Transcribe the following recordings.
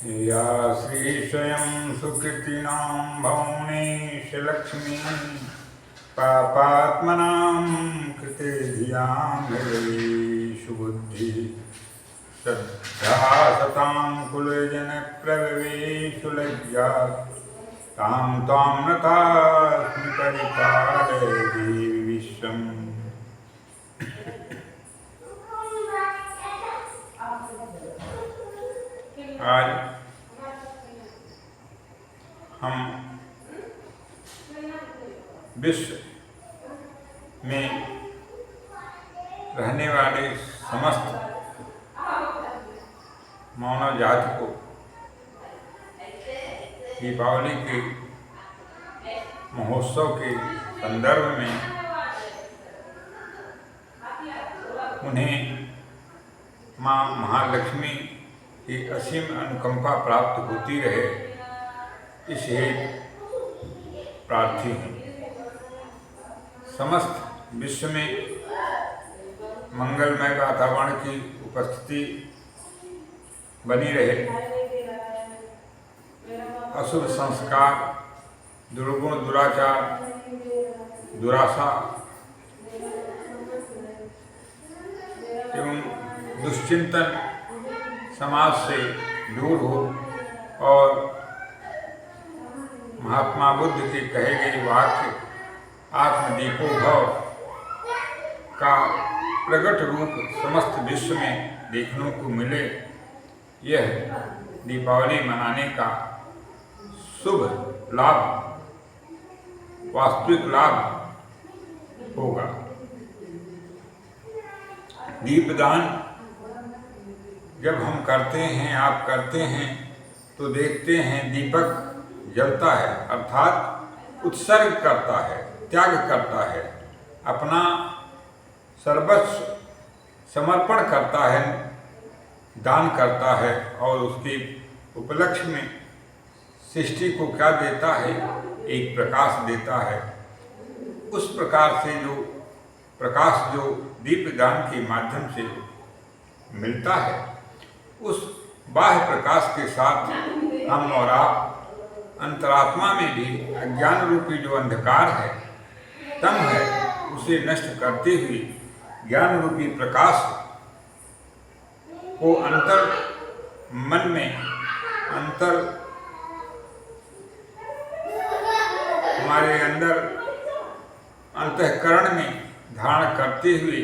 या श्री स्वयं सुकृतिनां भवनेश लक्ष्मी पापात्मनां कृते धियां सुबुद्धि श्रद्धा सतां कुलजन प्रवेशु लज्जा तां त्वां नतास्मि परिपालय देवी विश्वम्। आज हम विश्व में रहने वाले समस्त मानव जाति को दीपावली के महोत्सव के संदर्भ में उन्हें माँ महालक्ष्मी की असीम अनुकंपा प्राप्त होती रहे, इस हेतु प्रार्थी हैं। समस्त विश्व में मंगलमय वातावरण की उपस्थिति बनी रहे, अशुभ संस्कार, दुर्गुण, दुराचार, दुराशा एवं दुश्चिंतन समाज से दूर हो और महात्मा बुद्ध के कहे गए वाक्य आत्मदीपो भव का प्रकट रूप समस्त विश्व में देखने को मिले, यह दीपावली मनाने का शुभ लाभ, वास्तविक लाभ होगा। दीपदान जब हम करते हैं, आप करते हैं, तो देखते हैं दीपक जलता है, अर्थात उत्सर्ग करता है, त्याग करता है, अपना सर्वस्व समर्पण करता है, दान करता है और उसके उपलक्ष्य में सृष्टि को क्या देता है? एक प्रकाश देता है। उस प्रकार से जो प्रकाश जो दीपदान के माध्यम से मिलता है, उस बाह्य प्रकाश के साथ हम और आप अंतरात्मा में भी अज्ञान रूपी जो अंधकार है, तम है, उसे नष्ट करते हुए ज्ञान रूपी प्रकाश को अंतर मन में, अंतर हमारे अंदर अंतःकरण में धारण करते हुए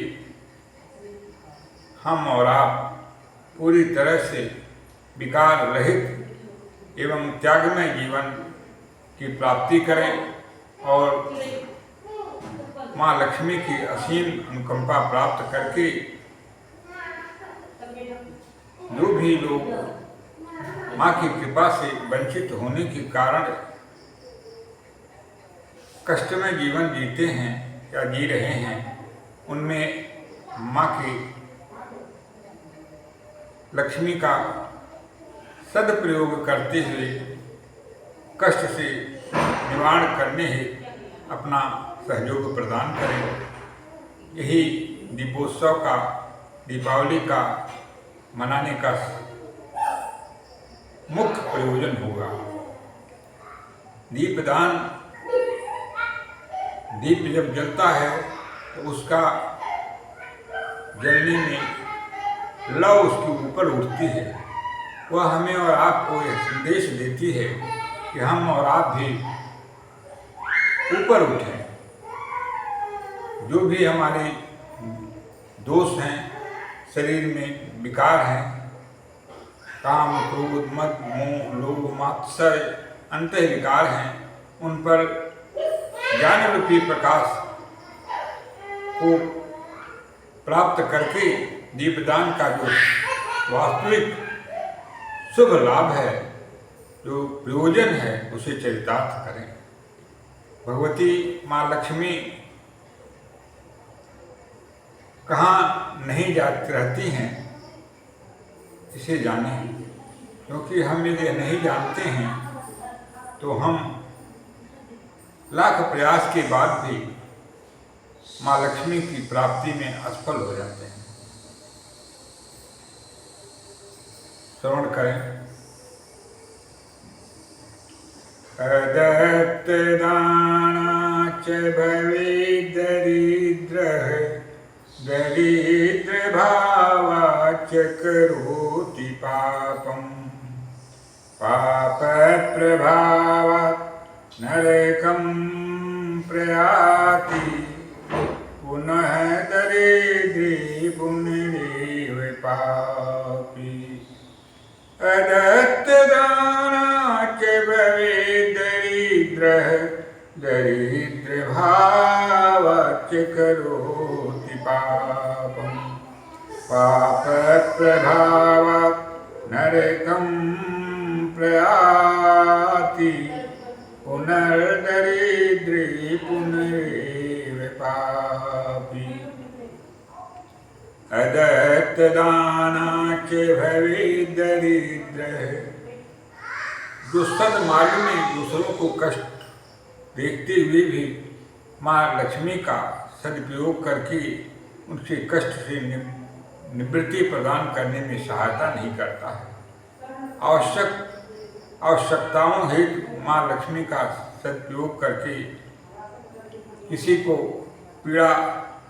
हम और आप पूरी तरह से विकार रहित एवं त्यागमय जीवन की प्राप्ति करें और माँ लक्ष्मी की असीम अनुकंपा प्राप्त करके जो भी लोग माँ की कृपा से वंचित होने के कारण कष्टमय जीवन जीते हैं या जी रहे हैं, उनमें माँ की लक्ष्मी का सदप्रयोग करते हुए कष्ट से निवारण करने हेतु अपना सहयोग प्रदान करें। यही दीपोत्सव का, दीपावली का मनाने का मुख्य प्रयोजन होगा। दीपदान, दीप जब जलता है तो उसका जलने में लौ उसके ऊपर उठती है, वह हमें और आपको यह संदेश देती है कि हम और आप भी ऊपर उठें। जो भी हमारे दोष हैं, शरीर में विकार हैं, काम, क्रोध, मद, मोह, लोभ, मात्सर्य, अंतः विकार हैं, उन पर ज्ञान रूपी प्रकाश को प्राप्त करके दीपदान का जो वास्तविक शुभ लाभ है, जो प्रयोजन है, उसे चरितार्थ करें। भगवती माँ लक्ष्मी कहाँ नहीं जाती रहती हैं, इसे जानें, क्योंकि हम यदि नहीं जानते हैं तो हम लाख प्रयास के बाद भी माँ लक्ष्मी की प्राप्ति में असफल हो जाते हैं। श्रवण करें। अदत्तदाना च भवेद् दरिद्रः दरिद्रभावाच्च करोति पापम् पापप्रभावात् नरकं प्रयाति पुनः दरिद्रे पुनरेव पापी अदत्तदाना च भवेद् दरिद्रः दरिद्रभावाच्च करोति पापम् पापप्रभावात् नरकं प्रयाति पुनर्दरिद्रे पुनरेव पापी अदत्तदाना च भवेद् दरिद्रः। जो सद्मार्ग में दूसरों को कष्ट देखते हुए भी माँ लक्ष्मी का सदुपयोग करके उनके कष्ट से निवृत्ति प्रदान करने में सहायता नहीं करता है, आवश्यकताओं हेतु माँ लक्ष्मी का सदुपयोग करके किसी को पीड़ा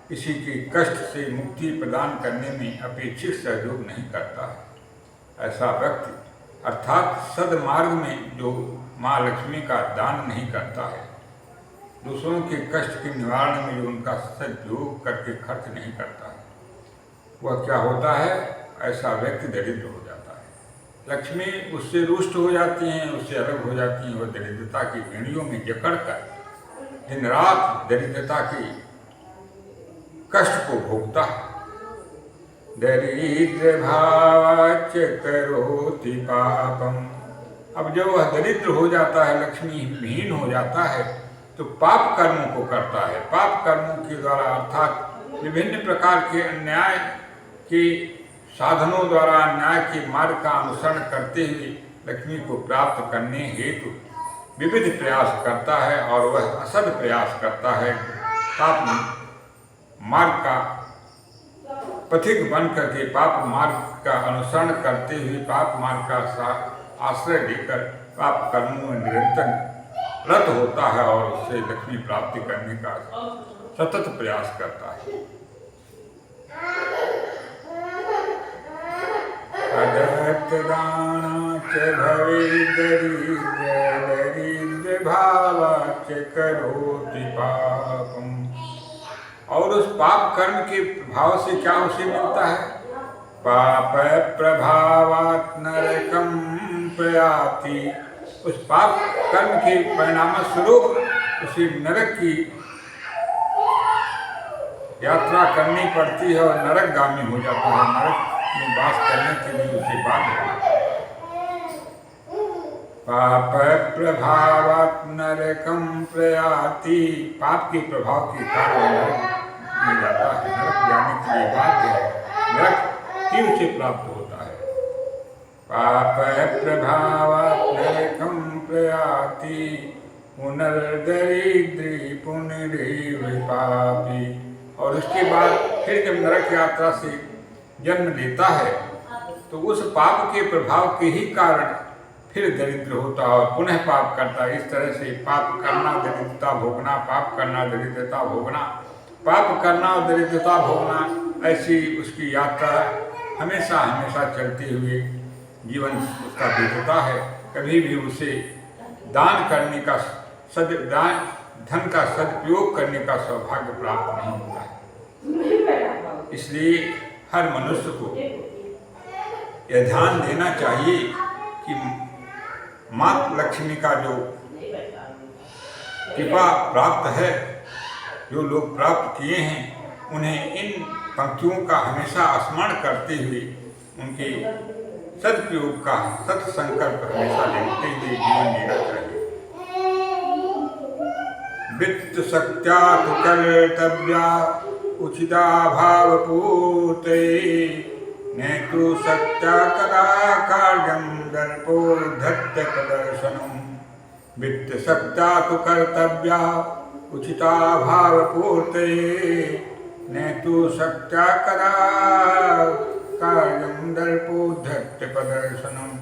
किसी के कष्ट से मुक्ति प्रदान करने में अपेक्षित सहयोग नहीं करता है, ऐसा व्यक्ति अर्थात सद्मार्ग में जो माँ लक्ष्मी का दान नहीं करता है, दूसरों के कष्ट के निवारण में जो उनका सदुपयोग करके खर्च नहीं करता है, वह क्या होता है, ऐसा व्यक्ति दरिद्र हो जाता है। लक्ष्मी उससे रुष्ट हो जाती हैं, उससे अलग हो जाती हैं, वह दरिद्रता की एड़ियों में जकड़ कर दिन रात दरिद्रता की कष्ट को भोगता है। दरिद्र भावाच्च करोति पापम। अब जब वह दरिद्र हो जाता है, लक्ष्मीहीन हो जाता है, तो पाप कर्मों को करता है। पाप कर्मों के द्वारा अर्थात विभिन्न प्रकार के अन्याय के साधनों द्वारा अन्याय के मार्ग का अनुसरण करते हुए लक्ष्मी को प्राप्त करने हेतु विविध प्रयास करता है, और वह असद प्रयास करता है। पाप मार्ग का पथिक बन करके पाप मार्ग का अनुसरण करते हुए पाप मार्ग का आश्रय लेकर पाप कर्मों में निरंतर रत होता है और उससे लक्ष्मी प्राप्ति करने का सतत प्रयास करता है। अदत्तदाना च भवेद् दरिद्रभावाच्च करोति पापम्। और उस पाप कर्म के प्रभाव से क्या उसे मिलता है, पाप प्रभावात् नरकं प्रयाति। उस पाप कर्म के परिणाम स्वरूप उसे नरक की यात्रा करनी पड़ती है और नरकगामी हो जाता है, नरक में वास करने के लिए उसे बाध्य है। पाप प्रभावात् नरकं प्रयाति। पाप के प्रभाव के कारण नरक में जाता है, नरक जाने के लिए बाध्य है, नरक ही उसे प्राप्त होता है। पाप प्रभावात् नरकं प्रयाति पुनर्दरिद्रे पुनरेव पापी। और उसके बाद फिर जब नरक यात्रा से जन्म लेता है तो उस पाप के प्रभाव के ही कारण फिर दरिद्र होता है और पुनः पाप करता है। इस तरह से पाप करना, दरिद्रता भोगना, पाप करना, दरिद्रता भोगना, पाप करना और दरिद्रता भोगना, ऐसी उसकी यात्रा हमेशा हमेशा चलते हुए जीवन उसका बीतता है। कभी भी उसे दान करने का धन का सदुपयोग करने का सौभाग्य प्राप्त नहीं होता है। इसलिए हर मनुष्य को यह ध्यान देना चाहिए कि माँ लक्ष्मी का जो कृपा प्राप्त है, जो लोग प्राप्त किए हैं, उन्हें इन पंक्तियों का हमेशा स्मरण करते हुए उनके सदुपयोग का सत्संकल्प हमेशा लेते हुए जीवन जीना चाहिए। वित्त शक्त्या तु कर्तव्या उचिता भावपूर्ते न तु शक्त्या कदा कार्यं दर्पोद्धत्य प्रदर्शनम्। वित्त शक्त्या तु कर्तव्या उचिता भावपूर्ते न तु शक्त्या कदा कार्यं दर्पोद्धत्य प्रदर्शनम्।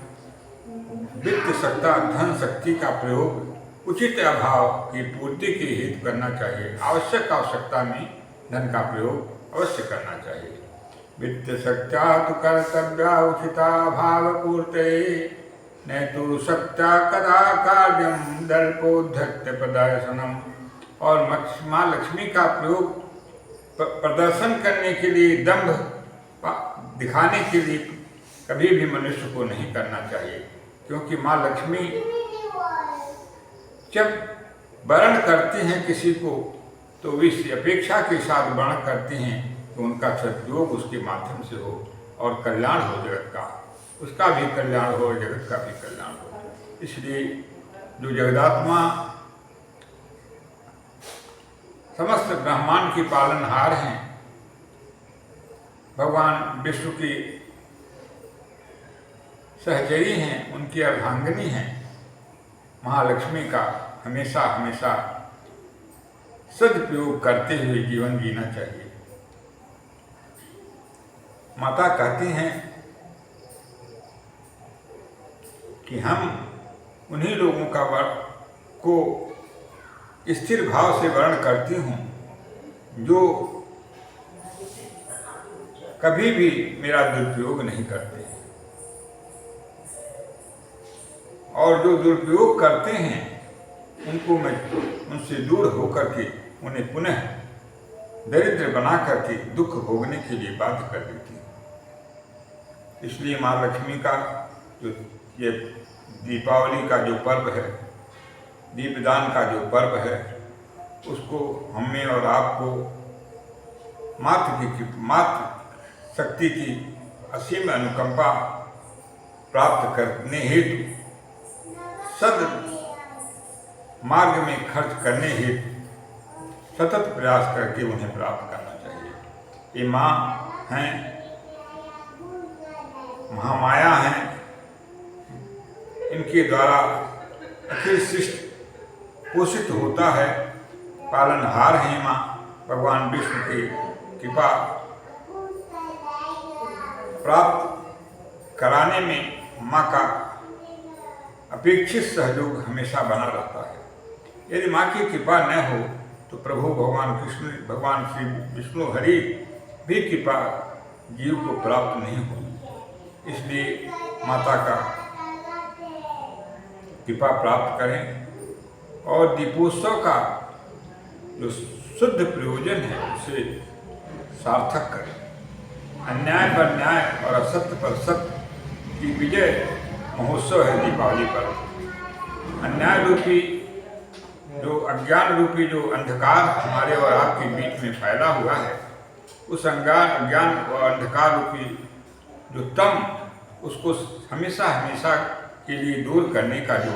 वित्त शक्ति धन शक्ति का प्रयोग उचित अभाव की पूर्ति के हेतु करना चाहिए। आवश्यकता में धन का प्रयोग अवश्य करना चाहिए। वित्त शक्त्या तो कर्तव्या उचिता भाव पूर्ते न तो शक्त्या कदा कार्यम दर्पोद्धत्य प्रदर्शनम। और माँ लक्ष्मी का प्रयोग प्रदर्शन करने के लिए, दंभ दिखाने के लिए कभी भी मनुष्य को नहीं करना चाहिए, क्योंकि माँ लक्ष्मी जब वर्ण करती हैं किसी को तो इस अपेक्षा के साथ वर्ण करती हैं कि उनका सदयोग उसके माध्यम से हो और कल्याण हो जगत का, उसका भी कल्याण हो, जगत का भी कल्याण हो। इसलिए जो जगदात्मा समस्त ब्रह्मांड की पालनहार हैं, भगवान विष्णु की सहचरी हैं, उनकी अर्धांगिनी हैं, महालक्ष्मी का हमेशा हमेशा सदुपयोग करते हुए जीवन जीना चाहिए। माता कहती हैं कि हम उन्हीं लोगों का को स्थिर भाव से वर्ण करती हूँ जो कभी भी मेरा दुरुपयोग नहीं करते, और जो दुरुपयोग करते हैं उनको मैं उनसे दूर होकर के उन्हें पुनः दरिद्र बना करके दुख भोगने के लिए बाध्य कर देती हूँ। इसलिए माँ लक्ष्मी का जो ये दीपावली का जो पर्व है, दीपदान का जो पर्व है, उसको हमें और आपको मातृ शक्ति की असीम अनुकंपा प्राप्त करने हेतु, सद मार्ग में खर्च करने हेतु सतत प्रयास करके उन्हें प्राप्त करना चाहिए। ये माँ हैं, महामाया हैं, इनके द्वारा अखिल सृष्टि पोषित होता है, पालनहार हैं माँ। भगवान विष्णु की कृपा प्राप्त कराने में माँ का अपेक्षित सहयोग हमेशा बना रहता है। यदि माँ की कृपा न हो तो प्रभु भगवान श्री विष्णु हरि भी कृपा जीव को प्राप्त नहीं होगी। इसलिए माता का कृपा प्राप्त करें और दीपोत्सव का जो शुद्ध प्रयोजन है उसे सार्थक करें। अन्याय पर न्याय और असत्य पर सत्य की विजय महोत्सव है दीपावली पर्व। अन्याय रूपी जो अज्ञान रूपी जो अंधकार हमारे और आपके बीच में फैला हुआ है, उस अज्ञान और अंधकार रूपी जो तम, उसको हमेशा हमेशा के लिए दूर करने का जो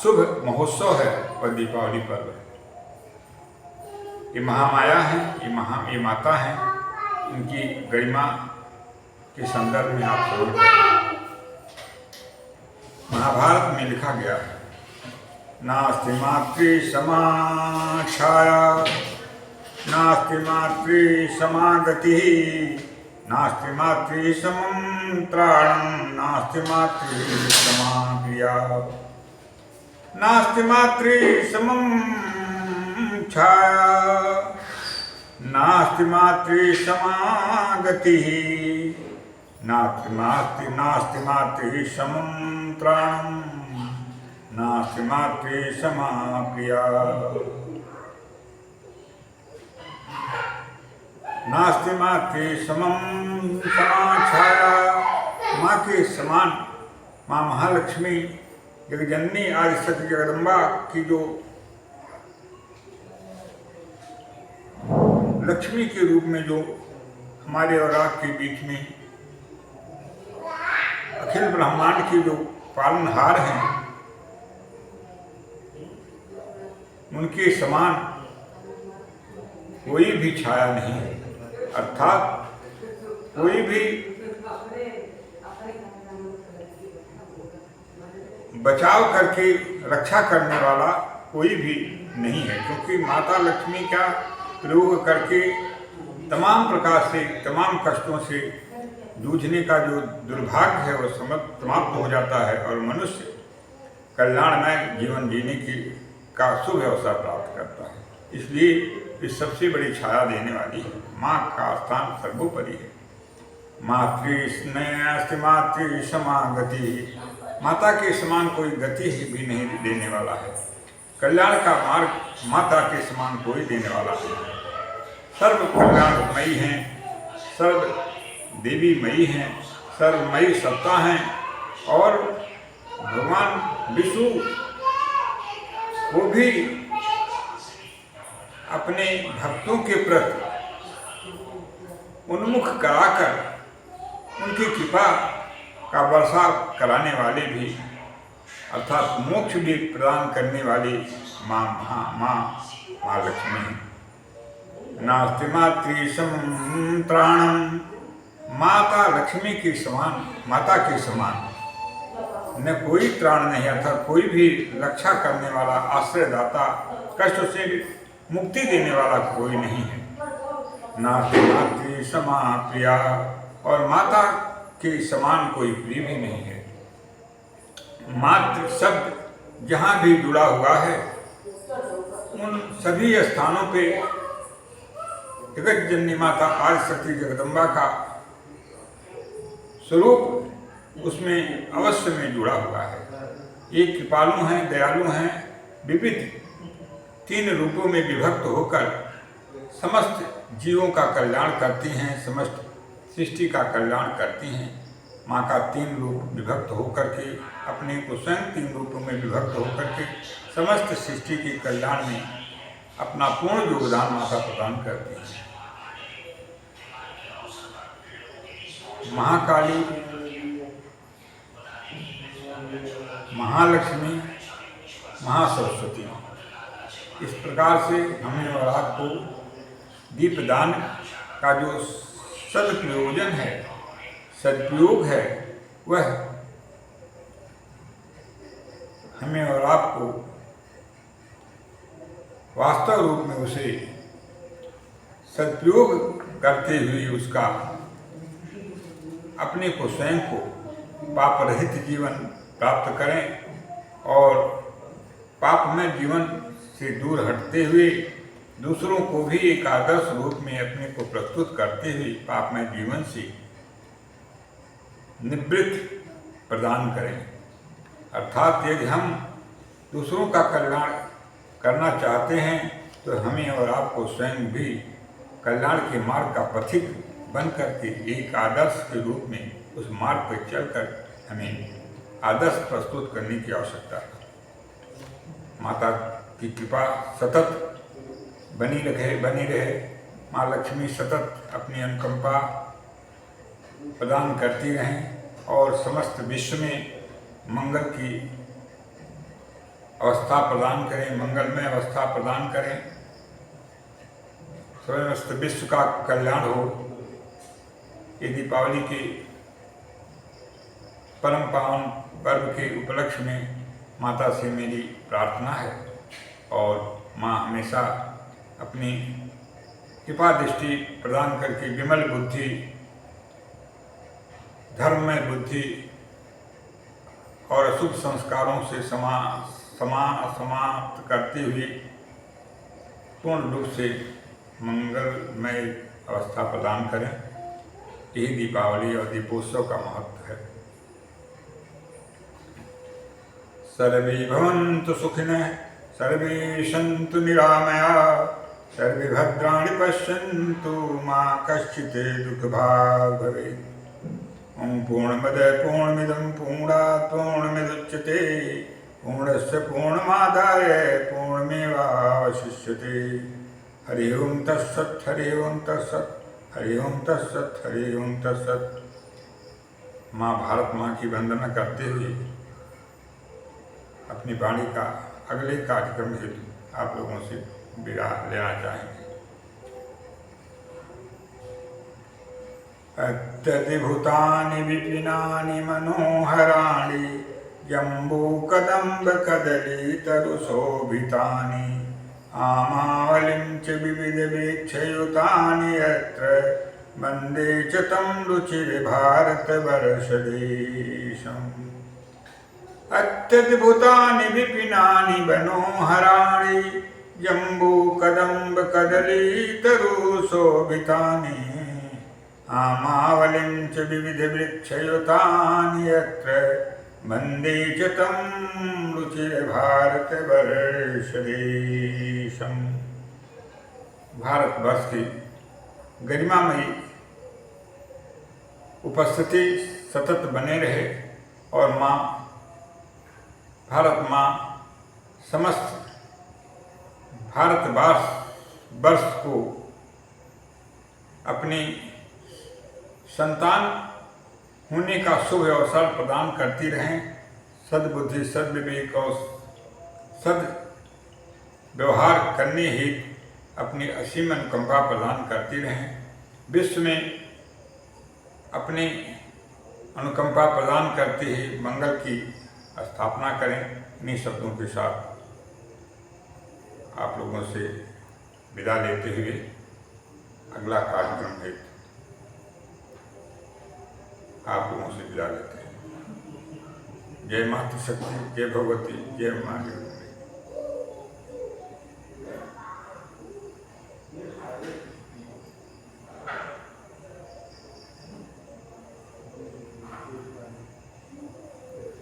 शुभ महोत्सव है वह दीपावली पर्व है। ये महामाया है, ये माता है, इनकी गरिमा के संदर्भ में आप समझ गए। महाभारत में लिखा गया है, नास्ति मातृ समा छाया, नास्ति मातृ समा गति, नास्ति मातृ समं त्राणं, नास्ति मातृ समा प्रिया, नास्ति मातृ समं छाया, नास्ति मातृ समा गति, नास्ति मातृ समं त्राणं, नास्ति मातृ समा प्रिया। नास्ति मातृ समं समा छाया। माँ के समान माँ महालक्ष्मी जगजननी आदि सत्य जगदम्बा की जो लक्ष्मी के रूप में जो हमारे और आपके बीच में अखिल ब्रह्मांड की जो पालनहार हैं, उनके समान कोई भी छाया नहीं है, अर्थात कोई भी बचाव करके रक्षा करने वाला कोई भी नहीं है, क्योंकि माता लक्ष्मी का प्रयोग करके तमाम प्रकार से, तमाम कष्टों से जूझने का जो दुर्भाग्य है वह समाप्त हो जाता है और मनुष्य कल्याणमय जीवन जीने की का शुभ अवसर प्राप्त करता है। इसलिए इस सबसे बड़ी छाया देने वाली माँ का स्थान सर्वोपरि है। मातृस्नेह मातृ समागति, माता के समान कोई गति भी नहीं देने वाला है। कल्याण का मार्ग माता के समान कोई देने वाला नहीं। सर्व कल्याणमयी हैं, सर्व देवीमयी हैं, सर्वमयी सत्ता हैं और भगवान विष्णु को भी अपने भक्तों के प्रति उन्मुख कराकर उनकी कृपा का वर्षा कराने वाले भी अर्थात मोक्ष भी प्रदान करने वाली माँ लक्ष्मी। नास्ति मातृ त्राणम, माता लक्ष्मी के समान, माता के समान न कोई त्राण नहीं, अर्थात कोई भी रक्षा करने वाला, आश्रयदाता, कष्ट से मुक्ति देने वाला कोई नहीं है। नास्ति मातृ समा प्रिया, और माता के समान कोई प्रिय भी नहीं है। मातृ शब्द जहाँ भी जुड़ा हुआ है उन सभी स्थानों पे जगत जननी माता आदिशक्ति जगदम्बा का स्वरूप उसमें अवश्य में जुड़ा हुआ है। ये कृपालु हैं, दयालु हैं, विविध 3 रूपों में विभक्त होकर समस्त जीवों का कल्याण करती हैं, समस्त सृष्टि का कल्याण करती हैं। माँ का 3 रूप विभक्त होकर के, अपने को स्वयं 3 रूपों में विभक्त होकर के समस्त सृष्टि के कल्याण में अपना पूर्ण योगदान माता प्रदान करती है। महाकाली, महालक्ष्मी, महासरस्वती, इस प्रकार से हमें और आपको दीपदान का जो सदप्रयोजन है, सदुपयोग है, वह हमें और आपको वास्तव रूप में उसे सदुपयोग करते हुए उसका अपने को स्वयं को पाप रहित जीवन प्राप्त करें और पापमय जीवन से दूर हटते हुए दूसरों को भी एक आदर्श रूप में अपने को प्रस्तुत करते हुए पापमय जीवन से निवृत्ति प्रदान करें। अर्थात यदि हम दूसरों का कल्याण करना चाहते हैं तो हमें और आपको स्वयं भी कल्याण के मार्ग का पथिक बन करके एक आदर्श के रूप में उस मार्ग पर चलकर हमें आदर्श प्रस्तुत करने की आवश्यकता है। माता की कृपा सतत बनी रहे। माँ लक्ष्मी सतत अपनी अनुकंपा प्रदान करती रहें और समस्त विश्व में मंगल की अवस्था प्रदान करें, मंगलमय अवस्था प्रदान करें, समस्त विश्व का कल्याण हो। ये दीपावली के परम पावन पर्व के उपलक्ष्य में माता से मेरी प्रार्थना है और माँ हमेशा अपनी कृपा दृष्टि प्रदान करके विमल बुद्धि, धर्ममय बुद्धि और अशुभ संस्कारों से समाप्त करते हुए पूर्ण रूप से मंगलमय अवस्था प्रदान करें। यही दीपावली और दीपोत्सव का महत्व है। सर्वे भवन्तु सुखिनः, सर्वे सन्तु निरामयाः, सर्वे भद्राणि पश्यन्तु मा कश्चित् दुःखभाग् भवेत्। ओम पूर्णमदः पूर्णमिदं पूर्णात् पूर्णमुदच्यते पूर्णस्य पूर्णमादाय पूर्णमेवावशिष्यते। हरि ओम तत्सत्, हरि ओम तत्सत्, हरि ओम तत्सत्, हरि ओम तत्सत्। माँ भारत माँ की वंदना करते हुए अपनी वाणी का अगले कार्यक्रम हेतु आप लोगों से विदा लेना चाहेंगे। अत्यधिभूतानि विपिनानि मनोहराणि जम्बूकदम्ब कदलीतरुशोभितानि आमावलिं च विविधवीक्षयुतानि यत्र वन्दे च तं रुचिर्भारतवर्षदेशम्। अत्यद्भुतानि विपिनानि मनोहराणि जम्बू कदम्ब कदली तरु शोभितानि आमावलिं च विविधवृक्षयुतानि यत्र वन्दे च तं रुचिरभारतवर्षदेशम्। भारतवर्ष की गरिमामयी उपस्थिति सतत बने रहे और माँ भारत माँ समस्त भारतवर्ष को अपनी संतान होने का शुभ अवसर प्रदान करती रहें। सद्बुद्धि सद्विवेक और सद व्यवहार करने ही अपनी असीम अनुकंपा प्रदान करती रहें। विश्व में अपनी अनुकंपा प्रदान करते ही मंगल की स्थापना करें। इन्हीं शब्दों के साथ आप लोगों से विदा लेते हुए अगला कार्यक्रम है आप लोगों से विदा लेते हैं। जय मातृ शक्ति, जय भगवती, जय माँ जगदम्बे।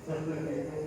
Thank you.